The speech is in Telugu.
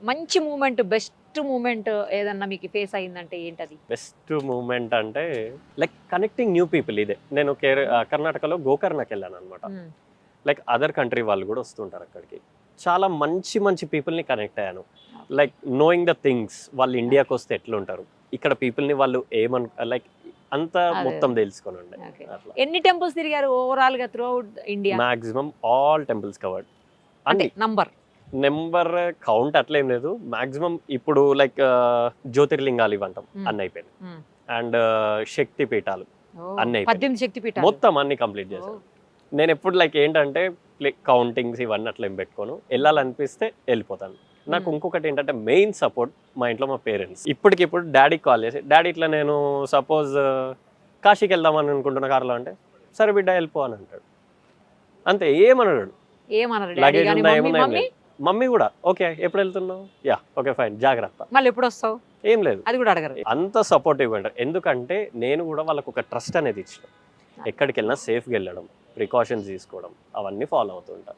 మంచి మూమెంట్, బెస్ట్ మూమెంట్ ఏదన్నా మీకు ఫేస్ అయిందంటే ఏంటది? బెస్ట్ మూమెంట్ అంటే లైక్ కనెక్టింగ్ న్యూ పీపుల్. ఇదే నేను కర్ణాటకలో గోకర్ణకి వెళ్ళాను అనమాట. మ్మ్. లైక్ అదర్ కంట్రీ వాళ్ళు కూడా వస్తుంటారు అక్కడికి. చాలా మంచి మంచి పీపుల్ని కనెక్ట్ అయ్యాను. లైక్ నోయింగ్ ద థింగ్స్, వాళ్ళు ఇండియాకి వస్తే ఎట్లుంటారు, ఇక్కడ పీపుల్ని వాళ్ళు లైక్ అంతా అదే. మొత్తం తెలుసుకొని ఉండే. Okay. అట్లా ఎన్ని టెంపుల్స్ తిరిగారు ఓవరాల్ గా through out India? Maximum all temples covered. అంటే అన్ని నంబర్ నెంబర్ కౌంట్ అట్లేం లేదు. మాక్సిమం ఇప్పుడు లైక్ జ్యోతిర్లింగాలు ఇవంటాం Hmm. అన్ని అయిపోయింది. అండ్ శక్తి పీఠాలు అన్నీ అయిపోయినాయి. 18 శక్తి పీఠాలు. మొత్తం అన్ని కంప్లీట్ చేశాను. నేను ఎప్పుడు లైక్ ఏంటంటే కౌంటింగ్స్ ఇవన్నీ అట్లా ఏం పెట్టుకోను. వెళ్ళాలనిపిస్తే వెళ్ళిపోతాను. నాకు ఇంకొకటి ఏంటంటే మెయిన్ సపోర్ట్ మా ఇంట్లో మా పేరెంట్స్. ఇప్పటికిప్పుడు డాడీకి కాల్ చేసి, డాడీ ఇట్లా నేను సపోజ్ కాశీకి వెళ్దామని అనుకుంటున్న కార్లో అంటే, సరే బిడ్డ వెళ్ళిపో అని అంటాడు. అంతే, ఏమన్నాడు. ఏమన్నారు డాడీ లగేజ్ గాని ఉందా మమ్మీ? ఏముందా ఏం మమ్మీ లేదు. మమ్మీ కూడా ఓకే ఎప్పుడు వెళ్తున్నావు, యా ఓకే ఫైన్ జాగ్రత్త, మళ్ళీ ఎప్పుడు వస్తావు ఏం లేదు. అది కూడా అడగరు. అంత సపోర్టివ్ అంటారు. ఎందుకంటే నేను కూడా వాళ్ళకు ఒక ట్రస్ట్ అనేది ఇచ్చిన. ఎక్కడికి వెళ్ళినా సేఫ్గా వెళ్ళడం, ప్రికాషన్స్ తీసుకోవడం అవన్నీ ఫాలో అవుతుంటా.